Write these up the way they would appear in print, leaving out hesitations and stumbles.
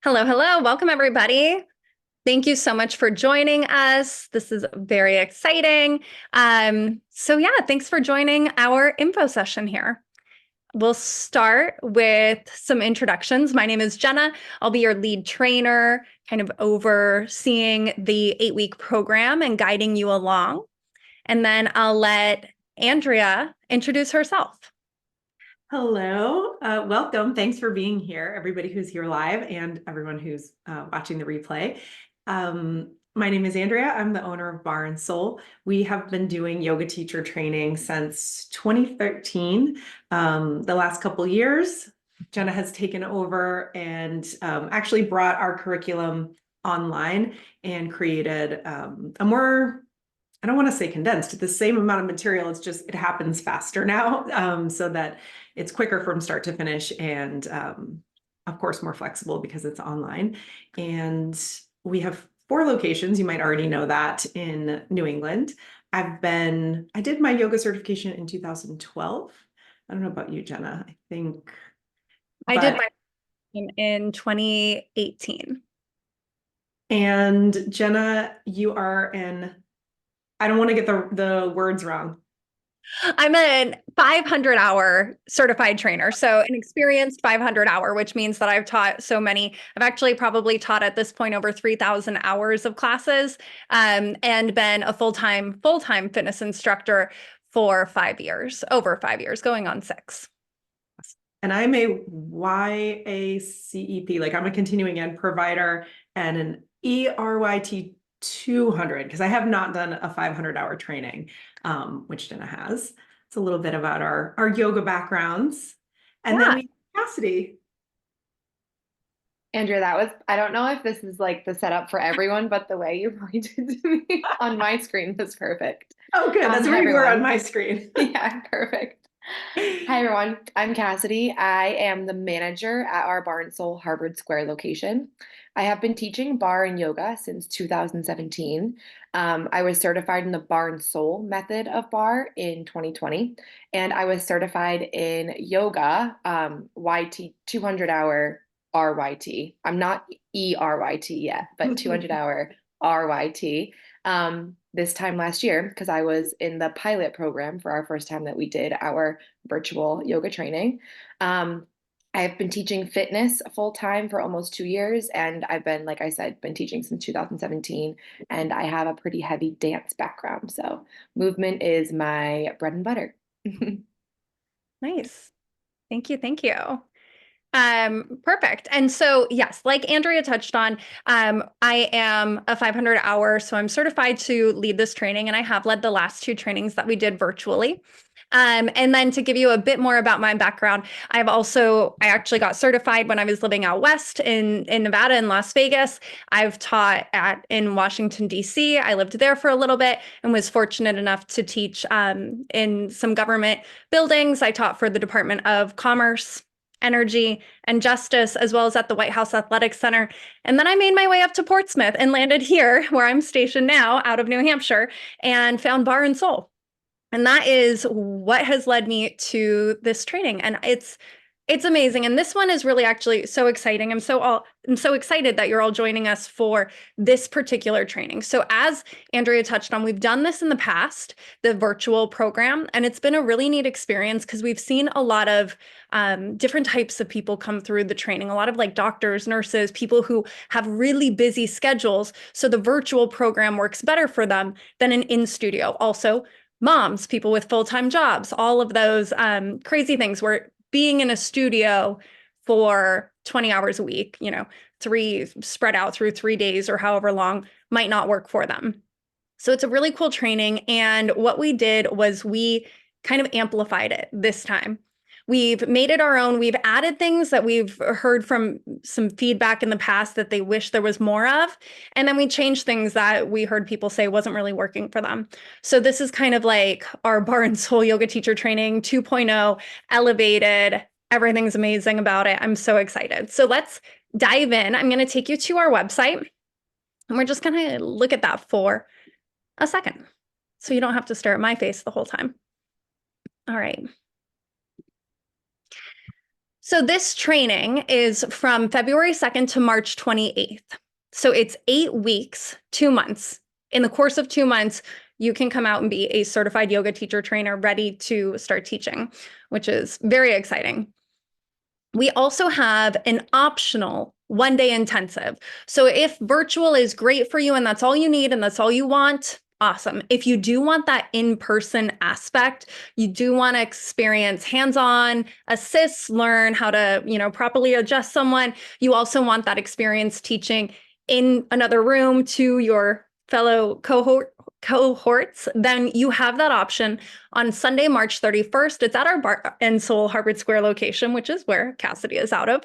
Hello, hello. Welcome, everybody. Thank you so much for joining us. This is very exciting. Thanks for joining our info session here. We'll start with some introductions. My name is Jenna. I'll be your lead trainer, kind of overseeing the 8-week program and guiding you along. And then I'll let Andrea introduce herself. Hello, welcome. Thanks for being here, everybody who's here live and everyone who's watching the replay. My name is Andrea. I'm the owner of Barre and Soul. We have been doing yoga teacher training since 2013. The last couple years, Jenna has taken over and actually brought our curriculum online and created a more, I don't want to say condensed, the same amount of material. It's just, it happens faster now, so that it's quicker from start to finish and, of course, more flexible because it's online. And we have 4 locations. You might already know that in New England. I did my yoga certification in 2012. I don't know about you, Jenna. I think I did mine in 2018. And Jenna, you are I don't want to get the words wrong. I'm a 500-hour certified trainer, so an experienced 500-hour, which means that I've taught so many. I've actually probably taught at this point over 3,000 hours of classes, and been a full-time fitness instructor for 5 years, over 5 years, going on 6. And I'm a YACEP, like I'm a continuing ed provider, and an ERYT 200, because I have not done a 500-hour training, which Jenna has. It's a little bit about our yoga backgrounds. And then we have Cassidy. Andrea, I don't know if this is like the setup for everyone, but the way you pointed to me on my screen was perfect. Oh, good. That's where you were on my screen. Yeah, perfect. Hi, everyone. I'm Cassidy. I am the manager at our Barre and Soul Harvard Square location. I have been teaching barre and yoga since 2017. I was certified in the Barre and Soul method of barre in 2020, and I was certified in yoga, YT 200-hour RYT. I'm not ERYT yet, but 200-hour RYT. This time last year, because I was in the pilot program for our first time that we did our virtual yoga training. I've been teaching fitness full time for almost 2 years, and I've been, like I said, been teaching since 2017, and I have a pretty heavy dance background, so movement is my bread and butter. Nice. Thank you. Thank you. Perfect. And so, yes, like Andrea touched on, I am a 500-hour, so I'm certified to lead this training, and I have led the last 2 trainings that we did virtually. And then to give you a bit more about my background, I actually got certified when I was living out west in Nevada and Las Vegas. I've taught in Washington, D.C. I lived there for a little bit and was fortunate enough to teach in some government buildings. I taught for the Department of Commerce, Energy, and Justice, as well as at the White House Athletics Center. And then I made my way up to Portsmouth and landed here, where I'm stationed now, out of New Hampshire, and found Barre and Soul. And that is what has led me to this training. And it's amazing. And this one is really actually so exciting. I'm so excited that you're all joining us for this particular training. So as Andrea touched on, we've done this in the past, the virtual program, and it's been a really neat experience because we've seen a lot of different types of people come through the training, a lot of like doctors, nurses, people who have really busy schedules. So the virtual program works better for them than an in-studio. Also, moms, people with full-time jobs, all of those crazy things where being in a studio for 20 hours a week, 3 spread out through 3 days or however long might not work for them. So it's a really cool training. And what we did was we kind of amplified it this time. We've made it our own. We've added things that we've heard from some feedback in the past that they wish there was more of. And then we changed things that we heard people say wasn't really working for them. So this is kind of like our Barre and Soul Yoga Teacher Training 2.0, elevated. Everything's amazing about it. I'm so excited. So let's dive in. I'm going to take you to our website, and we're just going to look at that for a second, so you don't have to stare at my face the whole time. All right. So this training is from February 2nd to March 28th. So it's 8 weeks, 2 months. In the course of 2 months, you can come out and be a certified yoga teacher trainer ready to start teaching, which is very exciting. We also have an optional 1-day intensive. So if virtual is great for you and that's all you need and that's all you want, awesome. If you do want that in-person aspect, you do want to experience hands-on, assist, learn how to, properly adjust someone. You also want that experience teaching in another room to your fellow cohorts, then you have that option on Sunday, March 31st. It's at our Barre and Soul Harvard Square location, which is where Cassidy is out of.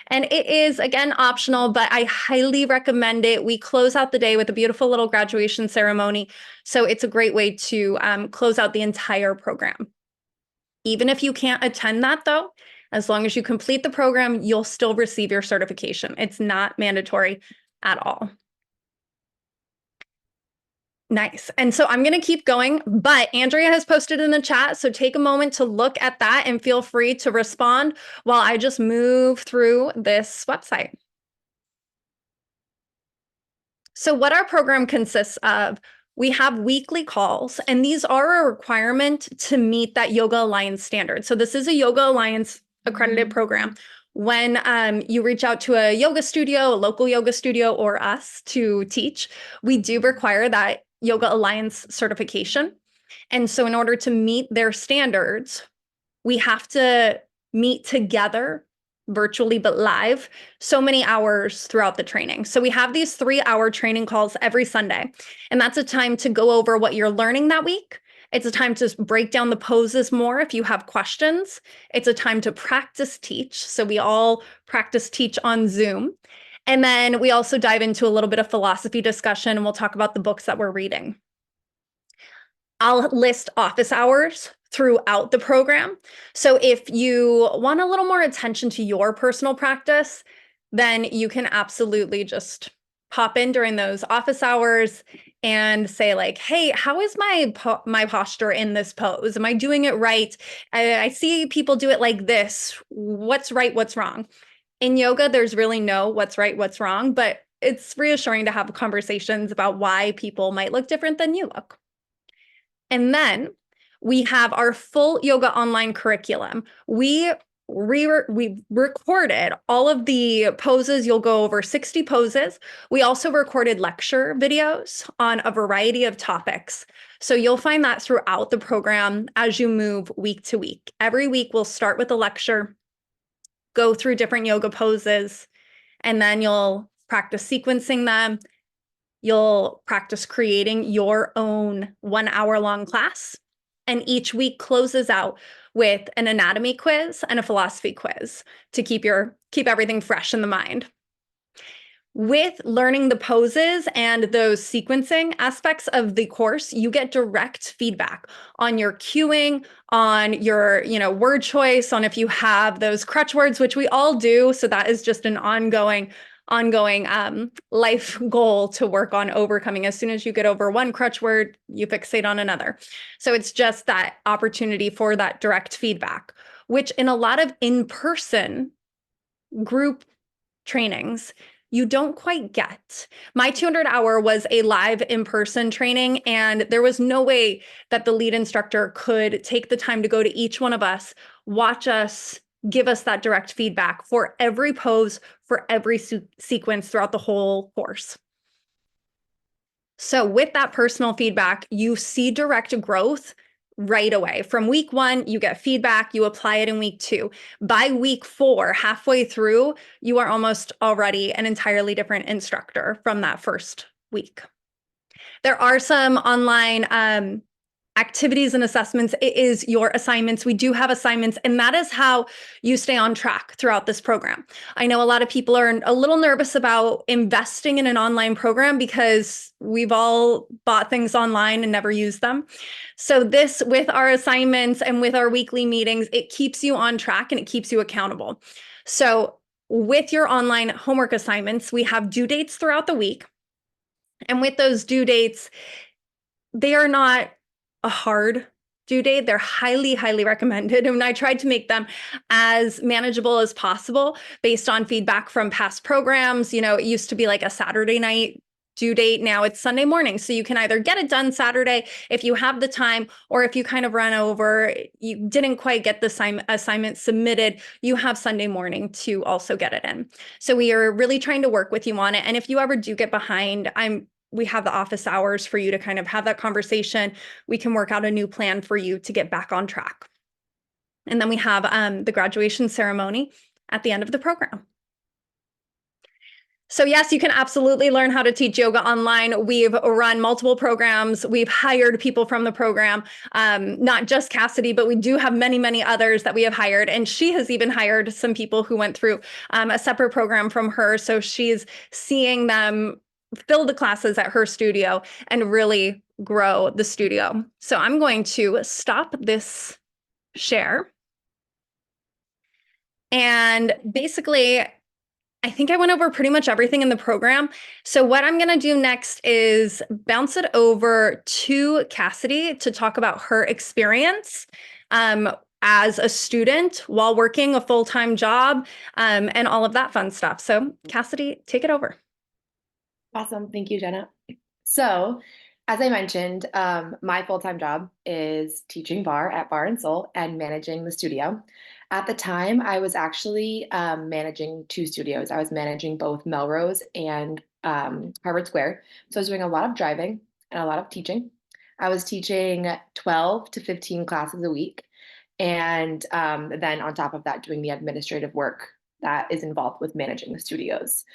And it is, again, optional, but I highly recommend it. We close out the day with a beautiful little graduation ceremony. So it's a great way to close out the entire program. Even if you can't attend that, though, as long as you complete the program, you'll still receive your certification. It's not mandatory at all. Nice. And so I'm going to keep going, but Andrea has posted in the chat. So take a moment to look at that and feel free to respond while I just move through this website. So what our program consists of, we have weekly calls, and these are a requirement to meet that Yoga Alliance standard. So this is a Yoga Alliance accredited program. When you reach out to a yoga studio, a local yoga studio, or us to teach, we do require that Yoga Alliance certification. And so in order to meet their standards, we have to meet together virtually but live so many hours throughout the training. So we have these 3-hour training calls every Sunday, and that's a time to go over what you're learning that week. It's a time to break down the poses more if you have questions. It's a time to practice teach. So we all practice teach on Zoom. And then we also dive into a little bit of philosophy discussion, and we'll talk about the books that we're reading. I'll list office hours throughout the program. So if you want a little more attention to your personal practice, then you can absolutely just pop in during those office hours and say like, hey, how is my posture in this pose? Am I doing it right? I see people do it like this. What's right? What's wrong? In yoga, there's really no what's right, what's wrong, but it's reassuring to have conversations about why people might look different than you look. And then we have our full yoga online curriculum. We recorded all of the poses. You'll go over 60 poses. We also recorded lecture videos on a variety of topics. So you'll find that throughout the program as you move week to week. Every week we'll start with a lecture, go through different yoga poses, and then you'll practice sequencing them. You'll practice creating your own 1-hour-long class. And each week closes out with an anatomy quiz and a philosophy quiz to keep everything fresh in the mind. With learning the poses and those sequencing aspects of the course, you get direct feedback on your cueing, on your, word choice, on if you have those crutch words, which we all do. So that is just an ongoing life goal to work on overcoming. As soon as you get over one crutch word, you fixate on another. So it's just that opportunity for that direct feedback, which in a lot of in-person group trainings, you don't quite get. My 200-hour was a live in-person training, and there was no way that the lead instructor could take the time to go to each one of us, watch us, give us that direct feedback for every pose, for every sequence throughout the whole course. So with that personal feedback, you see direct growth right away. From week 1, you get feedback, you apply it in week 2. By week 4, halfway through, you are almost already an entirely different instructor from that first week. There are some online activities and assessments. It is your assignments. We do have assignments, and that is how you stay on track throughout this program. I know a lot of people are a little nervous about investing in an online program because we've all bought things online and never used them. So this, with our assignments and with our weekly meetings, it keeps you on track and it keeps you accountable. So with your online homework assignments, we have due dates throughout the week. And with those due dates, they are not a hard due date, they're highly, highly recommended. And I tried to make them as manageable as possible based on feedback from past programs. You know, it used to be like a Saturday night due date. Now it's Sunday morning. So you can either get it done Saturday if you have the time, or if you kind of run over, you didn't quite get the assignment submitted, you have Sunday morning to also get it in. So we are really trying to work with you on it. And if you ever do get behind, we have the office hours for you to kind of have that conversation. We can work out a new plan for you to get back on track. And then we have the graduation ceremony at the end of the program. So yes, you can absolutely learn how to teach yoga online. We've run multiple programs. We've hired people from the program, not just Cassidy, but we do have many, many others that we have hired. And she has even hired some people who went through a separate program from her. So she's seeing them fill the classes at her studio and really grow the studio. So I'm going to stop this share. And basically, I think I went over pretty much everything in the program. So what I'm going to do next is bounce it over to Cassidy to talk about her experience as a student while working a full-time job and all of that fun stuff. So Cassidy, take it over. Awesome. Thank you, Jenna. So, as I mentioned, my full-time job is teaching barre at Barre and Soul and managing the studio. At the time, I was actually managing two studios. I was managing both Melrose and Harvard Square. So I was doing a lot of driving and a lot of teaching. I was teaching 12 to 15 classes a week. And then on top of that, doing the administrative work that is involved with managing the studios.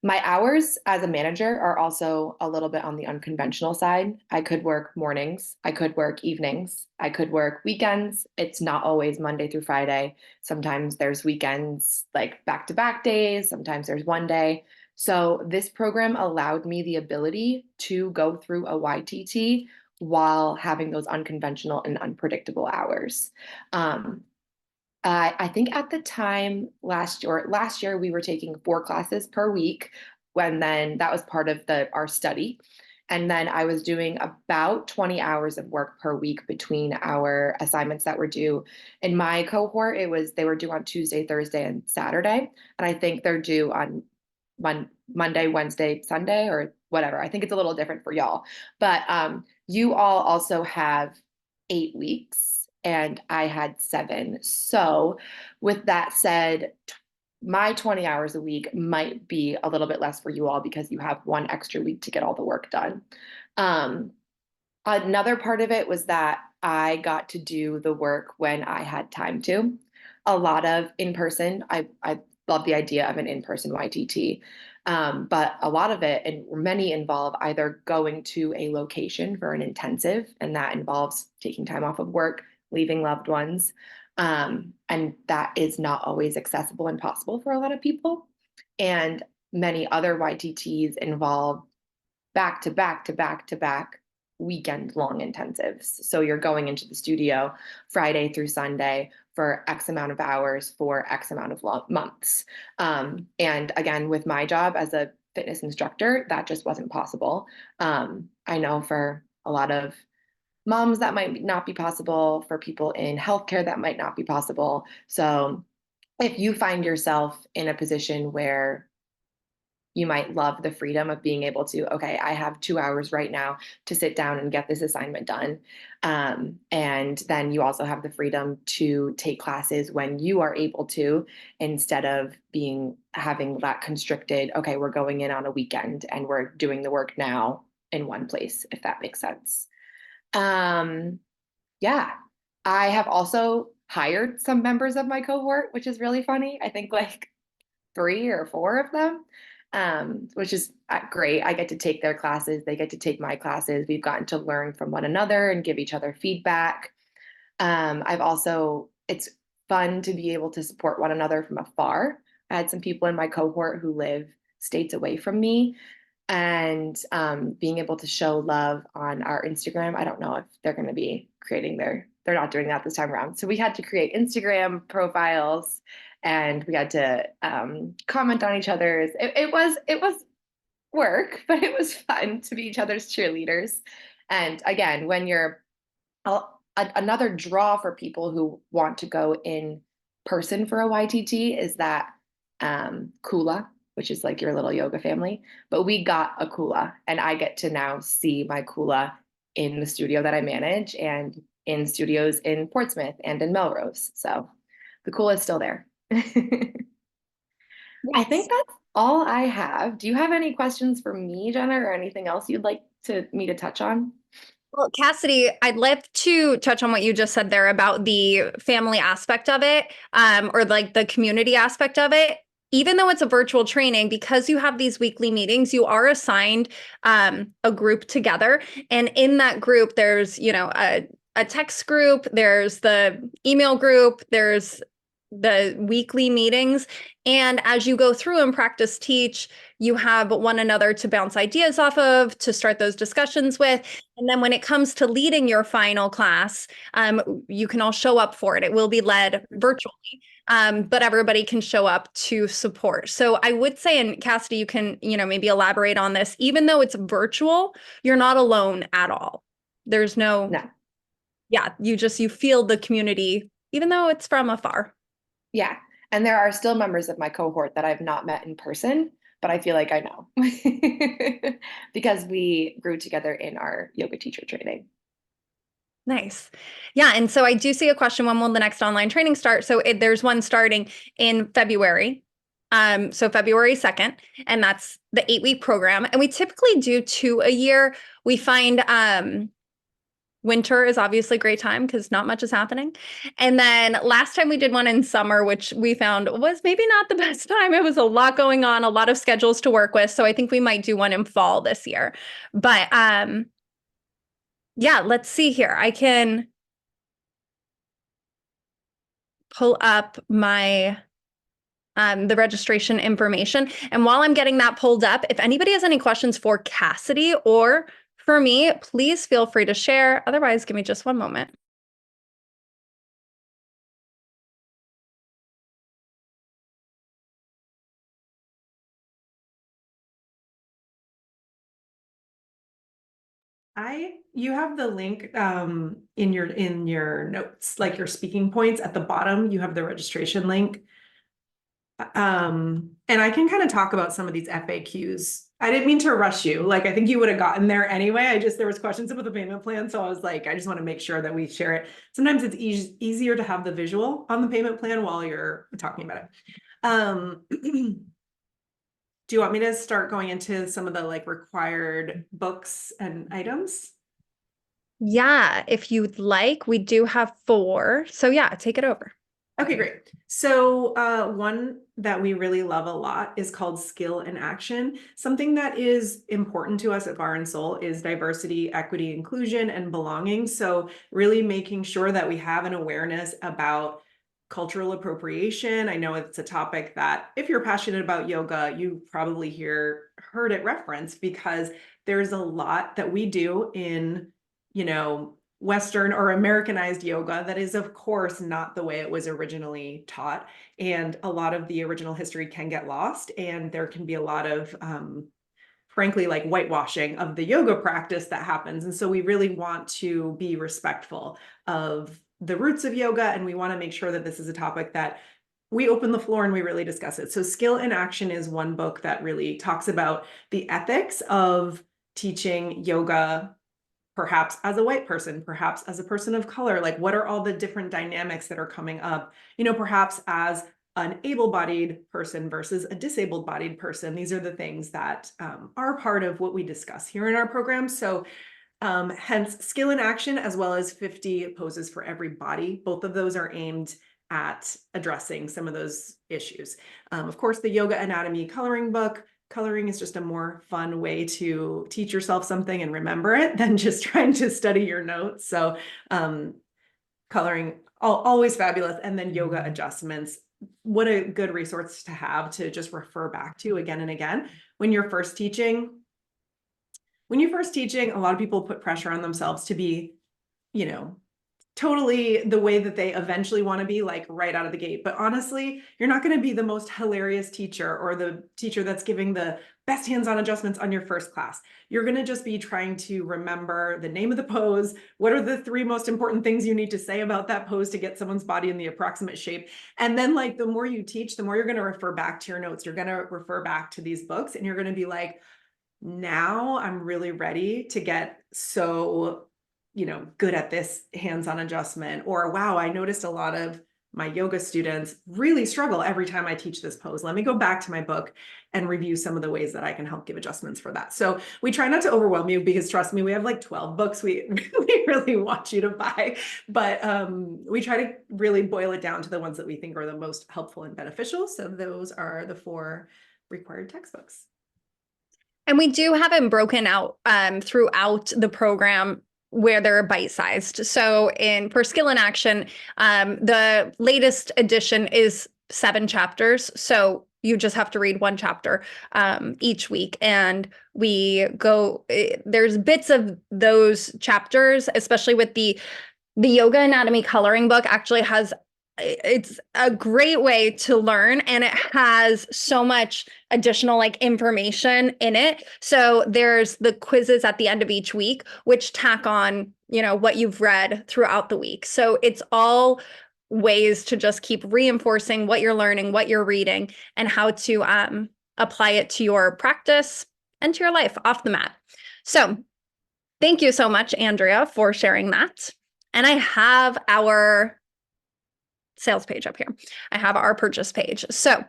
My hours as a manager are also a little bit on the unconventional side. I could work mornings, I could work evenings, I could work weekends. It's not always Monday through Friday. Sometimes there's weekends, like back-to-back days, sometimes there's one day. So this program allowed me the ability to go through a YTT while having those unconventional and unpredictable hours. I think at the time last year we were taking 4 classes per week, when then that was part of our study. And then I was doing about 20 hours of work per week between our assignments that were due. In my cohort, they were due on Tuesday, Thursday, and Saturday. And I think they're due on Monday, Wednesday, Sunday, or whatever. I think it's a little different for y'all. But you all also have 8 weeks. And I had 7. So with that said, my 20 hours a week might be a little bit less for you all because you have 1 extra week to get all the work done. Another part of it was that I got to do the work when I had time to. A lot of in-person, I love the idea of an in-person YTT. But a lot of it, and many involve either going to a location for an intensive, and that involves taking time off of work, leaving loved ones. And that is not always accessible and possible for a lot of people. And many other YTTs involve back to back to back to back weekend long intensives. So you're going into the studio Friday through Sunday for X amount of hours for X amount of months. And again, with my job as a fitness instructor, that just wasn't possible. I know for a lot of moms, that might not be possible. For people in healthcare, that might not be possible. So if you find yourself in a position where you might love the freedom of being able to, okay, I have 2 hours right now to sit down and get this assignment done. And then you also have the freedom to take classes when you are able to, instead of having that constricted, okay, we're going in on a weekend and we're doing the work now in one place, if that makes sense. Yeah, I have also hired some members of my cohort, which is really funny. I think like 3 or 4 of them, which is great. I get to take their classes. They get to take my classes. We've gotten to learn from one another and give each other feedback. It's fun to be able to support one another from afar. I had some people in my cohort who live states away from me, and being able to show love on our Instagram. I don't know if they're going to be they're not doing that this time around. So we had to create Instagram profiles, and we had to comment on each other's. It was work, but it was fun to be each other's cheerleaders. And again, when you're another draw for people who want to go in person for a YTT is that Kula, which is like your little yoga family. But we got a Kula, and I get to now see my Kula in the studio that I manage and in studios in Portsmouth and in Melrose. So the Kula is still there. I think that's all I have. Do you have any questions for me, Jenna, or anything else you'd like me to touch on? Well, Cassidy, I'd love to touch on what you just said there about the family aspect of it, or like the community aspect of it. Even though it's a virtual training, because you have these weekly meetings, you are assigned a group together. And in that group, there's, a text group, there's the email group, there's the weekly meetings. And as you go through and practice teach, you have one another to bounce ideas off of, to start those discussions with. And then when it comes to leading your final class, you can all show up for it. It will be led virtually, but everybody can show up to support. So I would say, and Cassidy, you can, maybe elaborate on this, even though it's virtual, you're not alone at all. There's no. Yeah, you feel the community, even though it's from afar. Yeah. And there are still members of my cohort that I've not met in person, but I feel like I know because we grew together in our yoga teacher training. Nice. Yeah. And so I do see a question, when will the next online training start? So there's one starting in February. So February 2nd, and that's the 8-week program. And we typically do 2 a year. We find winter is obviously a great time because not much is happening. And then last time we did one in summer, which we found was maybe not the best time. It was a lot going on, a lot of schedules to work with. So I think we might do one in fall this year. But yeah, let's see here. I can pull up my the registration information. And while I'm getting that pulled up, if anybody has any questions for Cassidy or for me, please feel free to share. Otherwise, give me just one moment. You have the link in your notes, like your speaking points at the bottom, you have the registration link. And I can kind of talk about some of these FAQs. I didn't mean to rush you. Like, I think you would have gotten there anyway. There was questions about the payment plan. So I was like, I just want to make sure that we share it. Sometimes it's easier to have the visual on the payment plan while you're talking about it. Do you want me to start going into some of the like required books and items? Yeah, if you'd like, we do have 4. So yeah, take it over. Okay, great. So one that we really love a lot is called Skill in Action. Something that is important to us at Barre and Soul is diversity, equity, inclusion, and belonging. So really making sure that we have an awareness about cultural appropriation. I know it's a topic that if you're passionate about yoga, you probably heard it referenced, because there's a lot that we do in, Western or Americanized yoga that is, of course, not the way it was originally taught. And a lot of the original history can get lost, and there can be a lot of, frankly, like whitewashing of the yoga practice that happens. And so we really want to be respectful of the roots of yoga, and we want to make sure that this is a topic that we open the floor and we really discuss it. So Skill in Action is one book that really talks about the ethics of teaching yoga, perhaps as a white person, perhaps as a person of color. Like, what are all the different dynamics that are coming up, perhaps as an able-bodied person versus a disabled-bodied person. These are the things that are part of what we discuss here in our program. So hence Skill in Action, as well as 50 poses for every body. Both of those are aimed at addressing some of those issues. Of course, the Yoga Anatomy coloring book. Coloring is just a more fun way to teach yourself something and remember it than just trying to study your notes. So coloring, always fabulous. And then yoga adjustments. What a good resource to have to just refer back to again and again. When you're first teaching, a lot of people put pressure on themselves to be, totally the way that they eventually want to be, like right out of the gate. But honestly, you're not going to be the most hilarious teacher or the teacher that's giving the best hands-on adjustments on your first class. You're going to just be trying to remember the name of the pose. What are the 3 most important things you need to say about that pose to get someone's body in the approximate shape? And then like the more you teach, the more you're going to refer back to your notes. You're going to refer back to these books, and you're going to be like, now I'm really ready to get so, good at this hands-on adjustment. Or, wow, I noticed a lot of my yoga students really struggle every time I teach this pose. Let me go back to my book and review some of the ways that I can help give adjustments for that. So we try not to overwhelm you, because trust me, we have like 12 books we really want you to buy. But we try to really boil it down to the ones that we think are the most helpful and beneficial. So those are the 4 required textbooks. And we do have them broken out throughout the program where they're bite-sized. So for Skill in Action, the latest edition is 7 chapters. So you just have to read 1 chapter each week. And there's bits of those chapters, especially with the Yoga Anatomy coloring book actually it's a great way to learn, and it has so much additional like information in it. So there's the quizzes at the end of each week, which tack on, what you've read throughout the week. So it's all ways to just keep reinforcing what you're learning, what you're reading, and how to apply it to your practice and to your life off the mat. So thank you so much, Andrea, for sharing that. And I have our sales page up here. I have our purchase page. So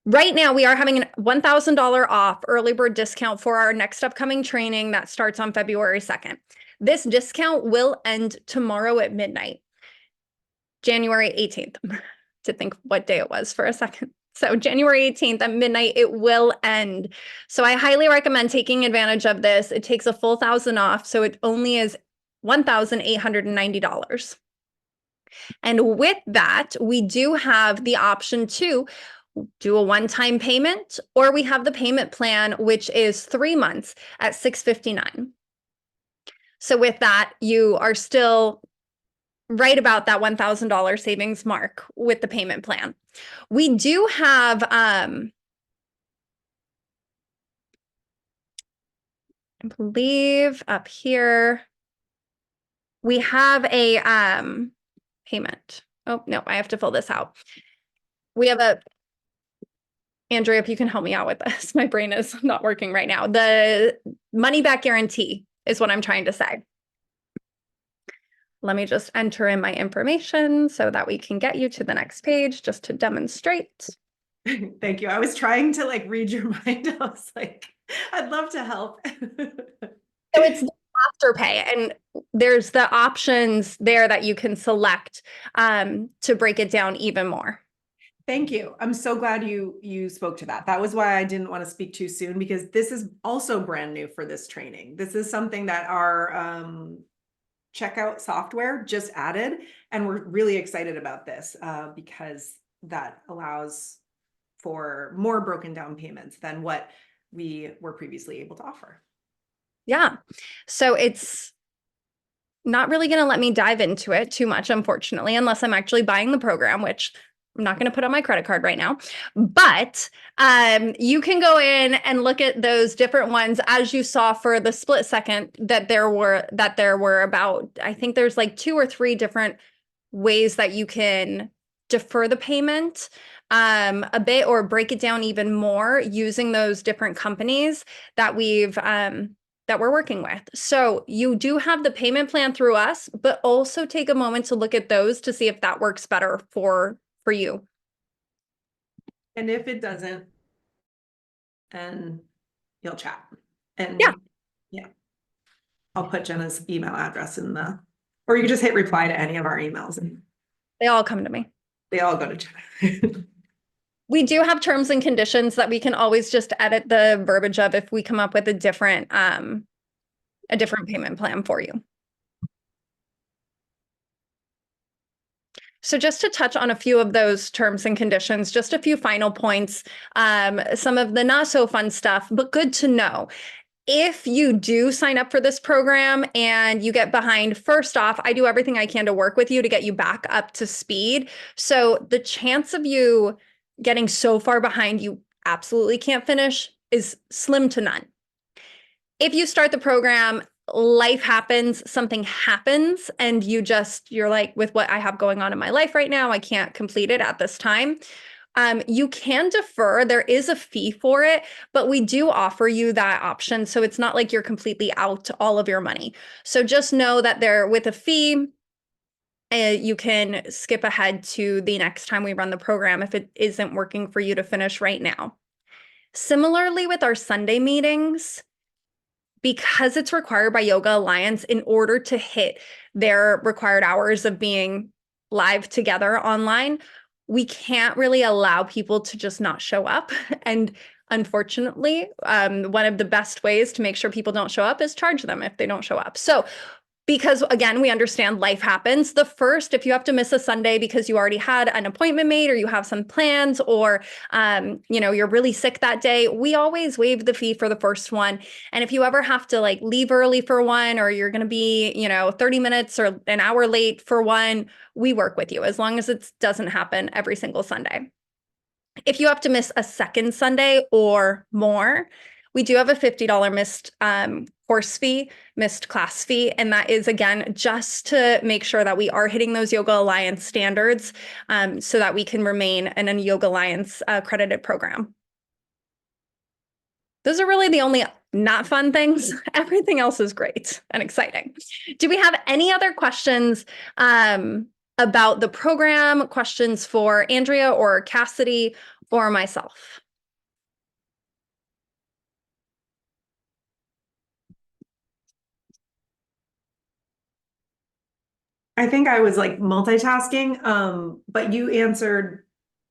right now we are having a $1,000 off early bird discount for our next upcoming training that starts on February 2nd. This discount will end tomorrow at midnight, January 18th. To think what day it was for a second. So January 18th at midnight, it will end. So I highly recommend taking advantage of this. It takes a full $1,000 off. So it only is $1,890. And with that, we do have the option to do a one-time payment, or we have the payment plan, which is 3 months at $659. So with that, you are still right about that $1,000 savings mark with the payment plan. We do have, I believe up here, we have a payment. Oh, no, I have to fill this out. We have Andrea, if you can help me out with this, my brain is not working right now. The money back guarantee is what I'm trying to say. Let me just enter in my information so that we can get you to the next page just to demonstrate. Thank you. I was trying to like read your mind. I was like, I'd love to help. So it's Afterpay, and there's the options there that you can select to break it down even more. Thank you. I'm so glad you spoke to that. That was why I didn't want to speak too soon, because this is also brand new for this training. This is something that our checkout software just added, and we're really excited about this because that allows for more broken down payments than what we were previously able to offer. Yeah. So it's not really going to let me dive into it too much, unfortunately, unless I'm actually buying the program, which I'm not going to put on my credit card right now. But you can go in and look at those different ones, as you saw for the split second, that there were about, I think there's like 2 or 3 different ways that you can defer the payment a bit or break it down even more using those different companies that that we're working with. So you do have the payment plan through us, but also take a moment to look at those to see if that works better for you. And if it doesn't, then you'll chat. And yeah, I'll put Jenna's email address in or you can just hit reply to any of our emails and they all come to me. They all go to Jenna. We do have terms and conditions that we can always just edit the verbiage of if we come up with a different payment plan for you. So just to touch on a few of those terms and conditions, just a few final points, some of the not so fun stuff, but good to know. if you do sign up for this program and you get behind, first off, I do everything I can to work with you to get you back up to speed. So the chance of you getting so far behind you absolutely can't finish is slim to none. If you start the program, life happens, something happens, and you're like, with what I have going on in my life right now, I can't complete it at this time. You can defer. There is a fee for it, but we do offer you that option. So it's not like you're completely out all of your money. So just know that there, with a fee, you can skip ahead to the next time we run the program if it isn't working for you to finish right now. Similarly, with our Sunday meetings, because it's required by Yoga Alliance in order to hit their required hours of being live together online, we can't really allow people to just not show up. And unfortunately, one of the best ways to make sure people don't show up is charge them if they don't show up. So because again, we understand life happens. The first, if you have to miss a Sunday because you already had an appointment made or you have some plans or, you're really sick that day, we always waive the fee for the first one. And if you ever have to like leave early for one, or you're going to be, 30 minutes or an hour late for one, we work with you as long as it doesn't happen every single Sunday. If you have to miss a second Sunday or more, we do have a $50 missed course fee, missed class fee. And that is, again, just to make sure that we are hitting those Yoga Alliance standards so that we can remain in a Yoga Alliance accredited program. Those are really the only not fun things. Everything else is great and exciting. Do we have any other questions about the program, questions for Andrea or Cassidy or myself? I think I was like multitasking, but you answered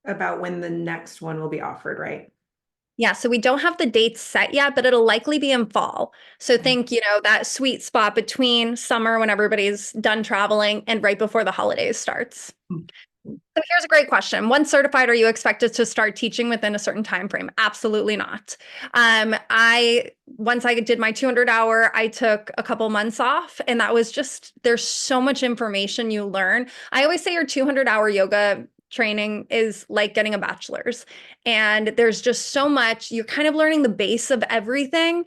about when the next one will be offered, right? Yeah, so we don't have the dates set yet, but it'll likely be in fall. So think, that sweet spot between summer when everybody's done traveling and right before the holidays starts. So here's a great question. Once certified, are you expected to start teaching within a certain time frame? Absolutely not. Once I did my 200-hour, I took a couple months off, and that was just, there's so much information you learn. I always say your 200-hour yoga training is like getting a bachelor's, and there's just so much. You're kind of learning the base of everything.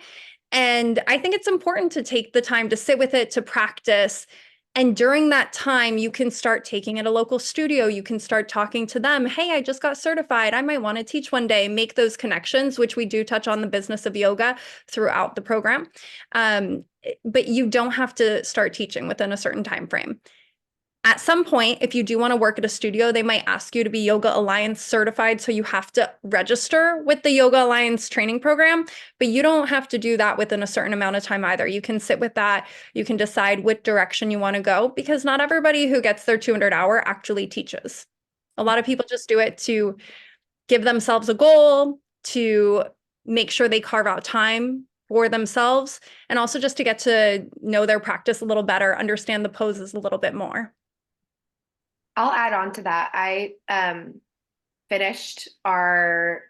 And I think it's important to take the time to sit with it, to practice. And during that time, you can start taking at a local studio. You can start talking to them. Hey, I just got certified. I might want to teach one day. Make those connections, which we do touch on the business of yoga throughout the program. But you don't have to start teaching within a certain time frame. At some point, if you do want to work at a studio, they might ask you to be Yoga Alliance certified. So you have to register with the Yoga Alliance training program, but you don't have to do that within a certain amount of time either. You can sit with that. You can decide what direction you want to go, because not everybody who gets their 200-hour actually teaches. A lot of people just do it to give themselves a goal, to make sure they carve out time for themselves, and also just to get to know their practice a little better, understand the poses a little bit more. I'll add on to that. I finished our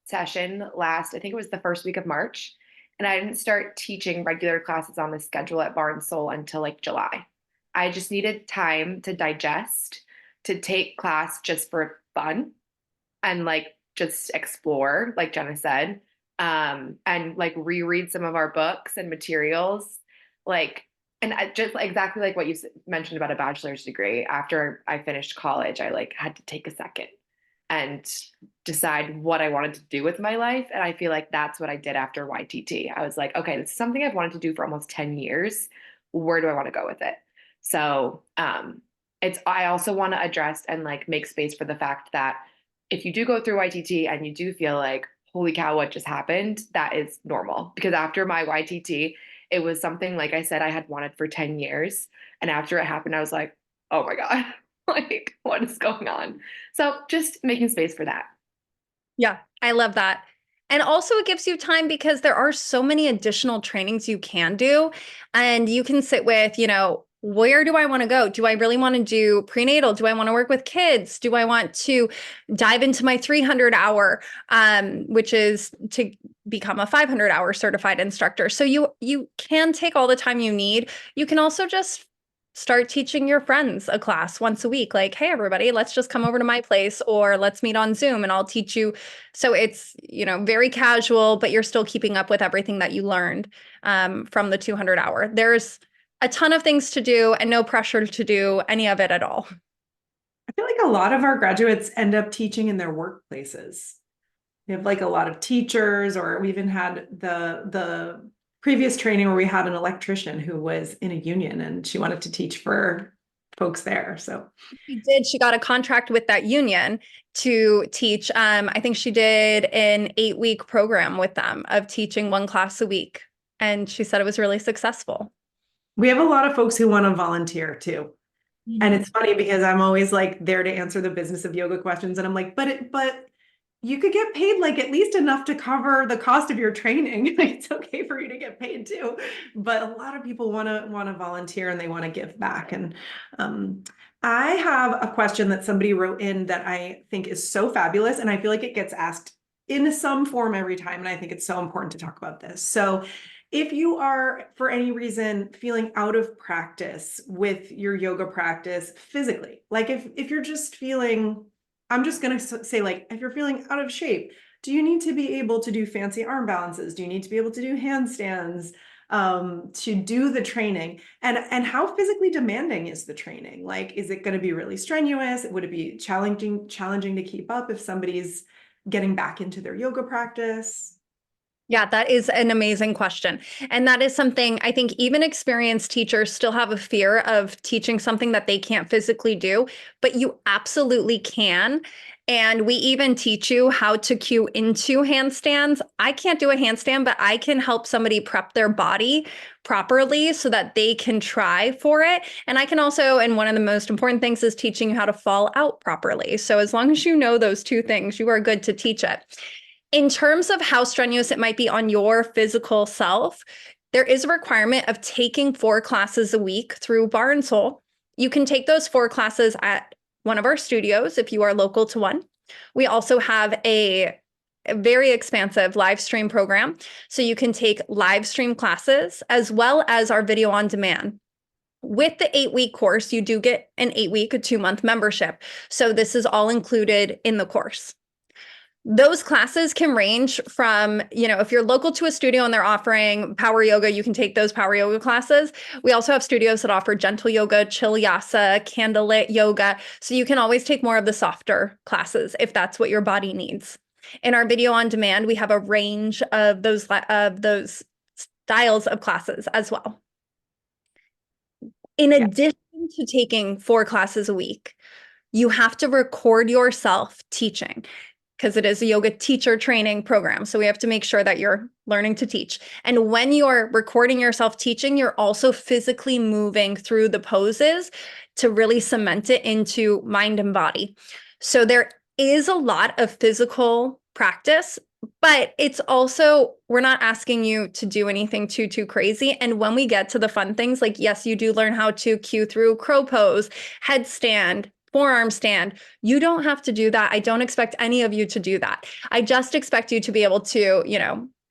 session I think it was the first week of March, and I didn't start teaching regular classes on the schedule at Barre until like July. I just needed time to digest, to take class just for fun and like just explore, like Jenna said, and like reread some of our books and materials, and I just exactly like what you mentioned about a bachelor's degree. After I finished college, I like had to take a second and decide what I wanted to do with my life. And I feel like that's what I did after YTT. I was like, okay, this is something I've wanted to do for almost 10 years. Where do I want to go with it? So I also want to address and like make space for the fact that if you do go through YTT and you do feel like, holy cow, what just happened? That is normal. Because after my YTT, it was something, like I said, I had wanted for 10 years. And after it happened, I was like, oh my God, like what is going on? So just making space for that. Yeah, I love that. And also it gives you time because there are so many additional trainings you can do, and you can sit with, where do I want to go? Do I really want to do prenatal? Do I want to work with kids? Do I want to dive into my 300-hour, which is to become a 500-hour certified instructor. So you can take all the time you need. You can also just start teaching your friends a class once a week. Like, hey, everybody, let's just come over to my place, or let's meet on Zoom and I'll teach you. So it's, very casual, but you're still keeping up with everything that you learned from the 200-hour. There's a ton of things to do and no pressure to do any of it at all. I feel like a lot of our graduates end up teaching in their workplaces. We have like a lot of teachers, or we even had the previous training where we had an electrician who was in a union and she wanted to teach for folks there. So She did. She got a contract with that union to teach. I think she did an 8-week program with them of teaching one class a week. And she said it was really successful. we have a lot of folks who want to volunteer too. And it's funny because I'm always like there to answer the business of yoga questions. And I'm like, but you could get paid like at least enough to cover the cost of your training. It's okay for you to get paid too. But a lot of people want to volunteer and they want to give back. And I have a question that somebody wrote in that I think is so fabulous. And I feel like it gets asked in some form every time. And I think it's so important to talk about this. So if you are, for any reason, feeling out of practice with your yoga practice physically, like if you're just feeling, I'm just going to say, like, if you're feeling out of shape, do you need to be able to do fancy arm balances? Do you need to be able to do handstands to do the training? And how physically demanding is the training? Like, is it going to be really strenuous? Would it be challenging to keep up if somebody's getting back into their yoga practice? Yeah, that is an amazing question. And that is something I think even experienced teachers still have a fear of teaching something that they can't physically do, but you absolutely can. And we even teach you how to cue into handstands. I can't do a handstand, but I can help somebody prep their body properly so that they can try for it. And I can also, and one of the most important things is teaching you how to fall out properly. So as long as you know those two things, you are good to teach it. In terms of how strenuous it might be on your physical self, there is a requirement of taking 4 classes a week through Barre and Soul. You can take those 4 classes at one of our studios if you are local to one. We also have a very expansive live stream program. So you can take live stream classes as well as our video on demand. With the 8-week course, you do get an 8-week, a 2-month membership. So this is all included in the course. Those classes can range from, if you're local to a studio and they're offering power yoga, you can take those power yoga classes. We also have studios that offer gentle yoga, chill-yasa, candlelit yoga. So you can always take more of the softer classes if that's what your body needs. In our video on demand, we have a range of those styles of classes as well. In addition to taking 4 classes a week, you have to record yourself teaching, because it is a yoga teacher training program. So we have to make sure that you're learning to teach. And when you're recording yourself teaching, you're also physically moving through the poses to really cement it into mind and body. So there is a lot of physical practice, but it's also, we're not asking you to do anything too crazy. And when we get to the fun things, like, yes, you do learn how to cue through crow pose, headstand, forearm stand. You don't have to do that. I don't expect any of you to do that. I just expect you to be able to,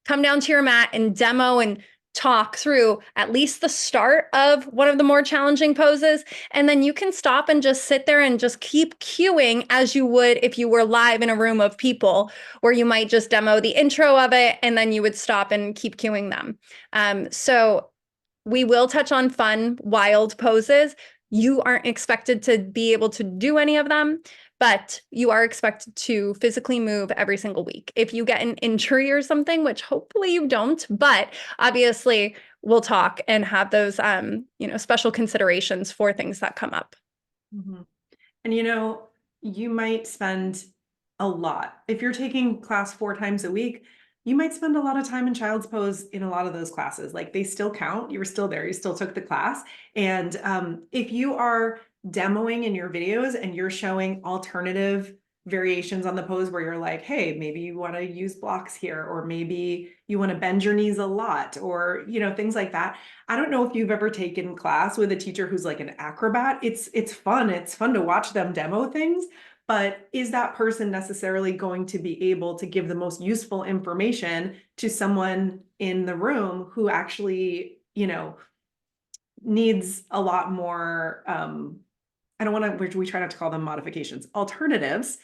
come down to your mat and demo and talk through at least the start of one of the more challenging poses. And then you can stop and just sit there and just keep cueing as you would if you were live in a room of people, where you might just demo the intro of it and then you would stop and keep cueing them. So we will touch on fun, wild poses. You aren't expected to be able to do any of them, but you are expected to physically move every single week. If you get an injury or something, which hopefully you don't, but obviously we'll talk and have those, special considerations for things that come up. Mm-hmm. And you might spend a lot. If you're taking class 4 times a week, you might spend a lot of time in child's pose in a lot of those classes. Like, they still count. You were still there. You still took the class. And if you are demoing in your videos and you're showing alternative variations on the pose where you're like, hey, maybe you want to use blocks here, or maybe you want to bend your knees a lot, or, things like that. I don't know if you've ever taken class with a teacher who's like an acrobat. It's fun. It's fun to watch them demo things, but is that person necessarily going to be able to give the most useful information to someone in the room who actually, needs a lot more, I don't want to, we try not to call them modifications, alternatives.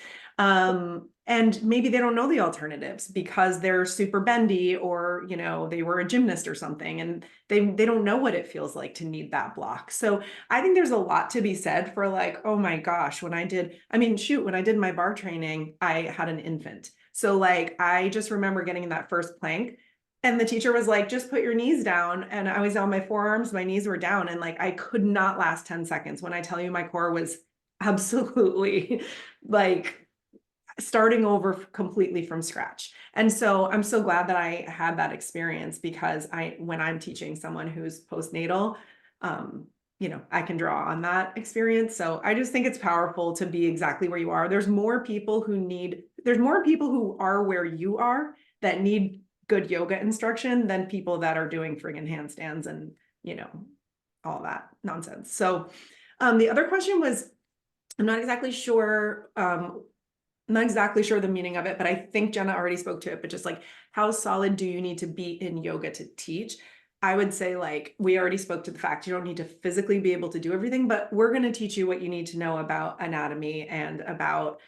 And maybe they don't know the alternatives because they're super bendy, or, they were a gymnast or something, and they don't know what it feels like to need that block. So I think there's a lot to be said for like, oh my gosh, when I did my bar training, I had an infant. So like, I just remember getting in that first plank, and the teacher was like, just put your knees down. And I was on my forearms, my knees were down. And like, I could not last 10 seconds. When I tell you my core was absolutely like starting over completely from scratch. And so I'm so glad that I had that experience, because when I'm teaching someone who's postnatal, I can draw on that experience. So I just think it's powerful to be exactly where you are. There's more people who are where you are that need good yoga instruction than people that are doing friggin' handstands and, all that nonsense. So the other question was, I'm not exactly sure the meaning of it, but I think Jenna already spoke to it, but just like, how solid do you need to be in yoga to teach? I would say, like, we already spoke to the fact you don't need to physically be able to do everything, but we're going to teach you what you need to know about anatomy and about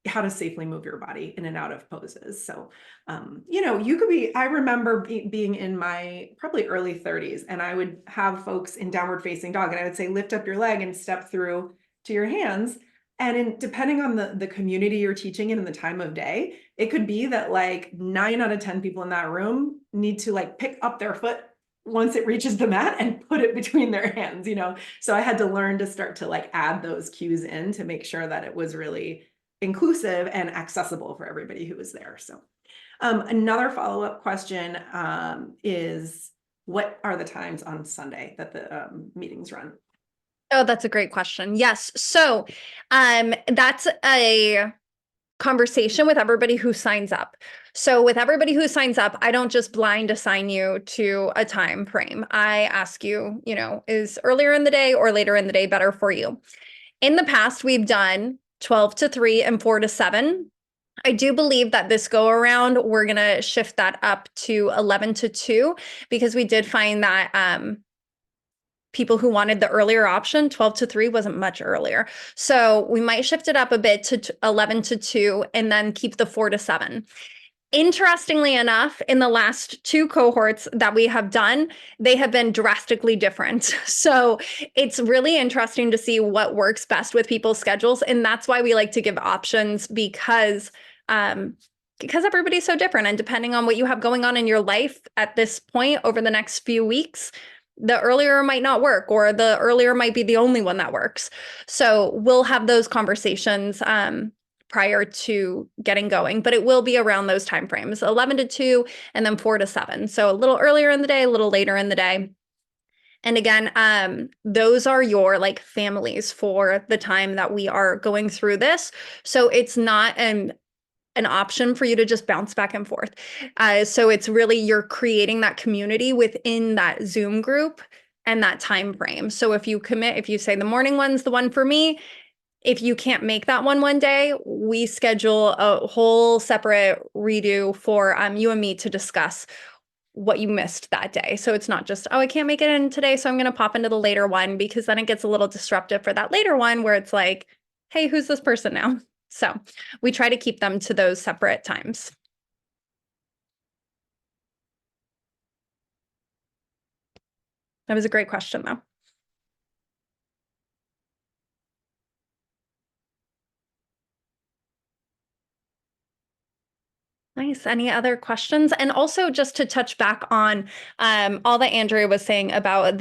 how to safely move your body in and out of poses. So, I remember being in my probably early 30s, and I would have folks in downward facing dog, and I would say, lift up your leg and step through to your hands. And depending on the community you're teaching in and the time of day, it could be that like 9 out of 10 people in that room need to like pick up their foot once it reaches the mat and put it between their hands, So I had to learn to start to like add those cues in to make sure that it was really inclusive and accessible for everybody who was there. So another follow-up question is, what are the times on Sunday that the meetings run? Oh, that's a great question. Yes. So that's a conversation with everybody who signs up. So with everybody who signs up, I don't just blind assign you to a time frame. I ask you, is earlier in the day or later in the day better for you? In the past, we've done 12 to 3 and 4 to 7. I do believe that this go around, we're going to shift that up to 11 to 2, because we did find that people who wanted the earlier option, 12 to 3 wasn't much earlier. So we might shift it up a bit to 11 to 2 and then keep the 4 to 7. Interestingly enough, in the last 2 cohorts that we have done, they have been drastically different. So it's really interesting to see what works best with people's schedules. And that's why we like to give options, because everybody's so different. And depending on what you have going on in your life at this point over the next few weeks, the earlier might not work, or the earlier might be the only one that works. So we'll have those conversations prior to getting going, but it will be around those timeframes, 11 to 2 and then 4 to 7. So a little earlier in the day, a little later in the day. And again, those are your like families for the time that we are going through this. So it's not an option for you to just bounce back and forth. So it's really, you're creating that community within that Zoom group and that time frame. So if you say the morning one's the one for me, if you can't make that one day, we schedule a whole separate redo for you and me to discuss what you missed that day. So it's not just, oh, I can't make it in today, so I'm going to pop into the later one, because then it gets a little disruptive for that later one where it's like, hey, who's this person now? So we try to keep them to those separate times. That was a great question, though. Nice. Any other questions? And also just to touch back on all that Andrea was saying about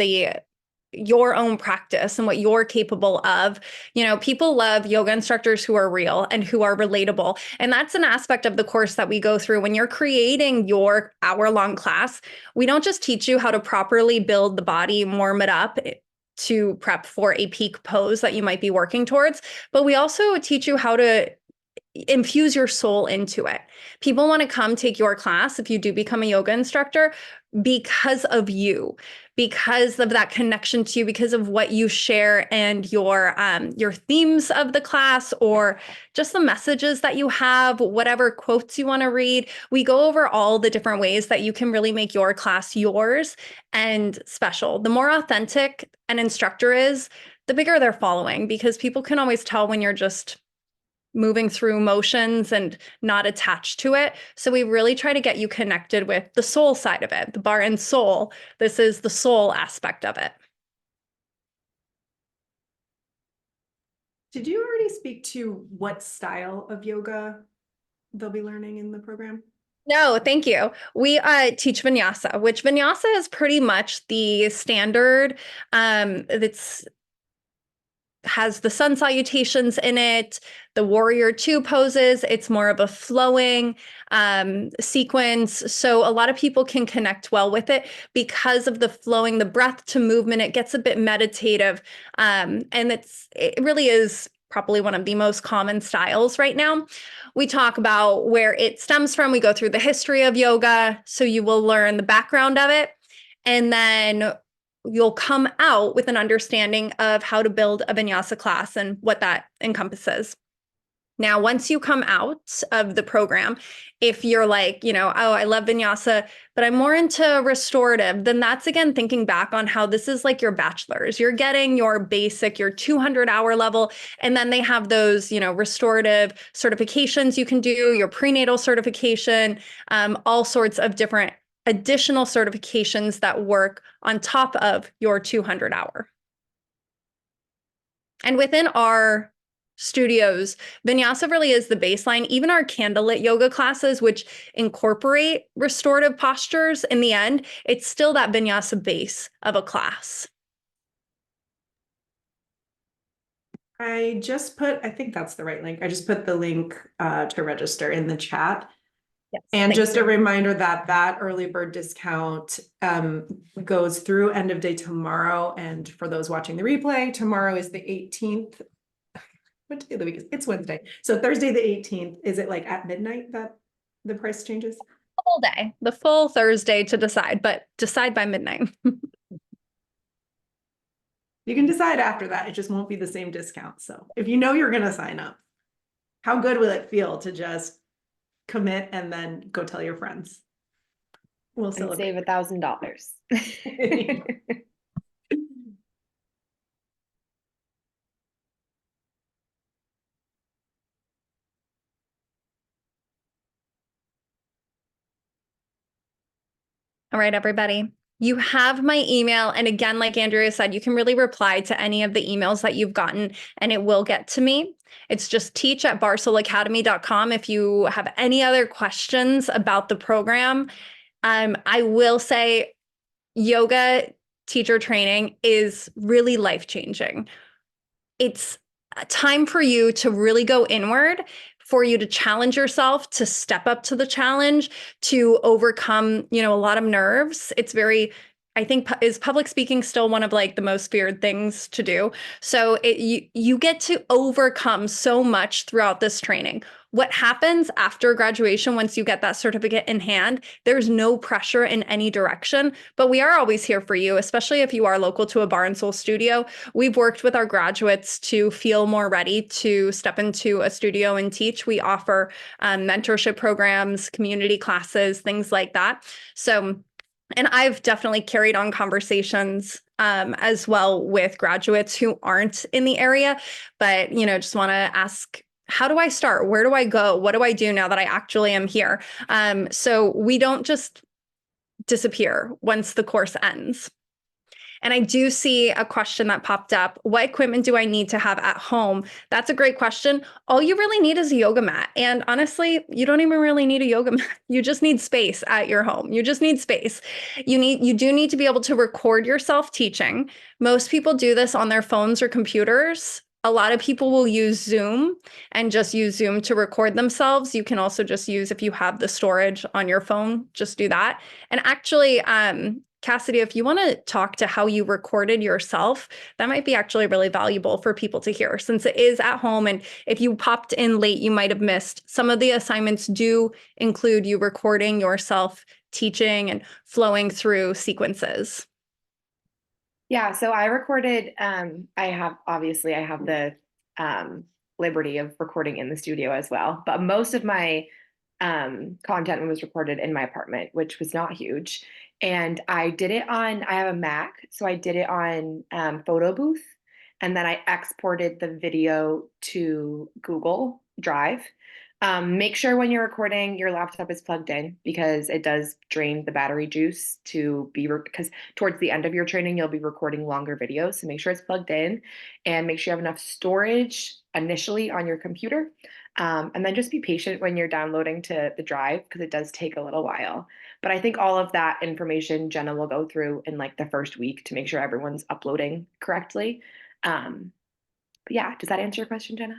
your own practice and what you're capable of. People love yoga instructors who are real and who are relatable. And that's an aspect of the course that we go through. When you're creating your hour-long class, we don't just teach you how to properly build the body, warm it up to prep for a peak pose that you might be working towards, but we also teach you how to infuse your soul into it. People want to come take your class if you do become a yoga instructor because of you, because of that connection to you, because of what you share and your themes of the class, or just the messages that you have, whatever quotes you want to read. We go over all the different ways that you can really make your class yours and special. The more authentic an instructor is, the bigger they're following, because people can always tell when you're just moving through motions and not attached to it. So we really try to get you connected with the soul side of it, the Barre and soul. This is the soul aspect of it. Did you already speak to what style of yoga they'll be learning in the program? No, thank you. We teach vinyasa, which vinyasa is pretty much the standard. It's has the sun salutations in it, the warrior two poses. It's more of a flowing sequence. So a lot of people can connect well with it because of the flowing, the breath to movement. It gets a bit meditative. And it really is probably one of the most common styles right now. We talk about where it stems from. We go through the history of yoga. So you will learn the background of it. And then you'll come out with an understanding of how to build a vinyasa class and what that encompasses. Now, once you come out of the program, if you're like, oh, I love vinyasa, but I'm more into restorative, then that's again thinking back on how this is like your bachelor's. You're getting your basic, your 200-hour level, and then they have those, restorative certifications you can do, your prenatal certification, all sorts of different additional certifications that work on top of your 200-hour. And within our studios, vinyasa really is the baseline. Even our candlelit yoga classes, which incorporate restorative postures in the end, it's still that vinyasa base of a class. I think that's the right link. I just put the link to register in the chat. Yes, and just a reminder that early bird discount goes through end of day tomorrow. And for those watching the replay, tomorrow is the 18th. What day of the week is it? It's Wednesday. So Thursday the 18th. Is it like at midnight that the price changes? The whole day, the full Thursday to decide, but decide by midnight. You can decide after that. It just won't be the same discount. So if you know you're going to sign up, how good will it feel to just commit and then go tell your friends? We'll celebrate. Save $1,000. All right, everybody. You have my email. And again, like Andrea said, you can really reply to any of the emails that you've gotten and it will get to me. It's just teach@barsoulacademy.com. If you have any other questions about the program, I will say yoga teacher training is really life-changing. It's a time for you to really go inward, for you to challenge yourself, to step up to the challenge, to overcome, a lot of nerves. It's very, I think, is public speaking still one of like the most feared things to do? So you get to overcome so much throughout this training. What happens after graduation, once you get that certificate in hand, there's no pressure in any direction, but we are always here for you, especially if you are local to a Barre and Soul studio. We've worked with our graduates to feel more ready to step into a studio and teach. We offer mentorship programs, community classes, things like that. So, and I've definitely carried on conversations as well with graduates who aren't in the area, but, just want to ask, how do I start? Where do I go? What do I do now that I actually am here? So we don't just disappear once the course ends. And I do see a question that popped up. What equipment do I need to have at home? That's a great question. All you really need is a yoga mat. And honestly, you don't even really need a yoga mat. You just need space at your home. You just need space. You do need to be able to record yourself teaching. Most people do this on their phones or computers. A lot of people will use Zoom and just use Zoom to record themselves. You can also just use, if you have the storage on your phone, just do that. And actually, Cassidy, if you want to talk to how you recorded yourself, that might be actually really valuable for people to hear since it is at home. And if you popped in late, you might have missed. Some of the assignments do include you recording yourself teaching and flowing through sequences. Yeah, so I recorded, I have the liberty of recording in the studio as well, but most of my content was recorded in my apartment, which was not huge. And I did it on, I have a Mac, so I did it on Photo Booth, and then I exported the video to Google Drive. Make sure when you're recording, your laptop is plugged in because it does drain the battery juice to be, because towards the end of your training, you'll be recording longer videos. So make sure it's plugged in and make sure you have enough storage initially on your computer. And then just be patient when you're downloading to the drive because it does take a little while. But I think all of that information Jenna will go through in like the first week to make sure everyone's uploading correctly. But yeah, does that answer your question, Jenna?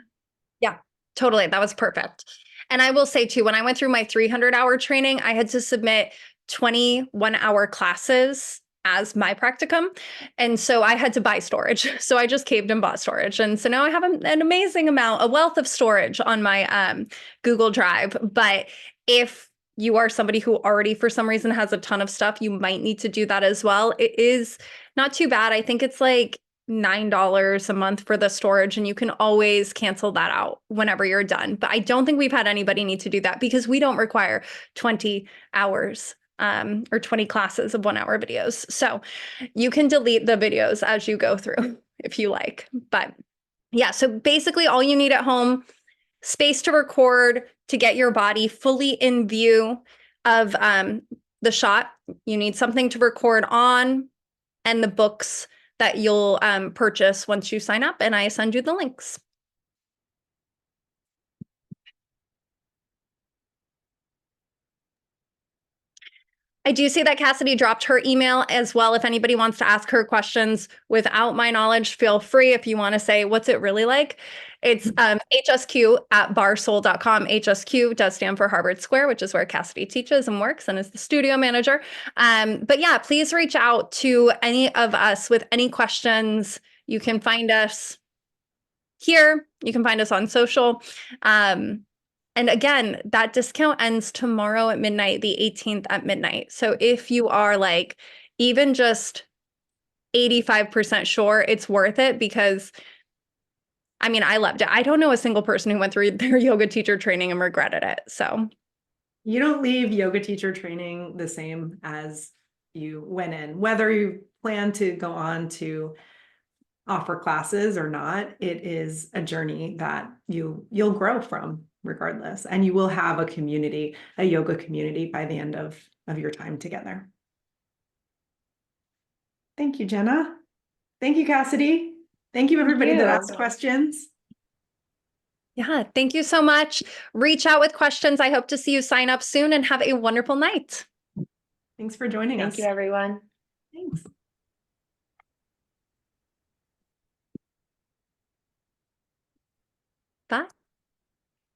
Yeah, totally. That was perfect. And I will say too, when I went through my 300-hour training, I had to submit 21-hour classes as my practicum. And so I had to buy storage. So I just caved and bought storage. And so now I have an amazing amount, a wealth of storage on my Google Drive. But if you are somebody who already, for some reason, has a ton of stuff, you might need to do that as well. It is not too bad. I think it's like $9 a month for the storage, and you can always cancel that out whenever you're done. But I don't think we've had anybody need to do that because we don't require 20 hours or 20 classes of 1-hour videos. So you can delete the videos as you go through if you like. But yeah, so basically all you need at home, space to record, to get your body fully in view of the shot. You need something to record on, and the books that you'll purchase once you sign up, and I send you the links. I do see that Cassidy dropped her email as well. If anybody wants to ask her questions without my knowledge, feel free. If you want to say, what's it really like? It's hsq@barresoul.com. HSQ does stand for Harvard Square, which is where Cassidy teaches and works and is the studio manager. But yeah, please reach out to any of us with any questions. You can find us here. You can find us on social. And again, that discount ends tomorrow at midnight, the 18th at midnight. So if you are like even just 85% sure, it's worth it because I mean, I loved it. I don't know a single person who went through their yoga teacher training and regretted it. So you don't leave yoga teacher training the same as you went in, whether you plan to go on to offer classes or not. It is a journey that you'll grow from regardless, and you will have a community, a yoga community by the end of your time together. Thank you, Jenna. Thank you, Cassidy. Thank you, everybody that asked questions. yeah, thank you so much. Reach out with questions. I hope to see you sign up soon and have a wonderful night. Thanks for joining us. Thank you, everyone. Thanks. Bye.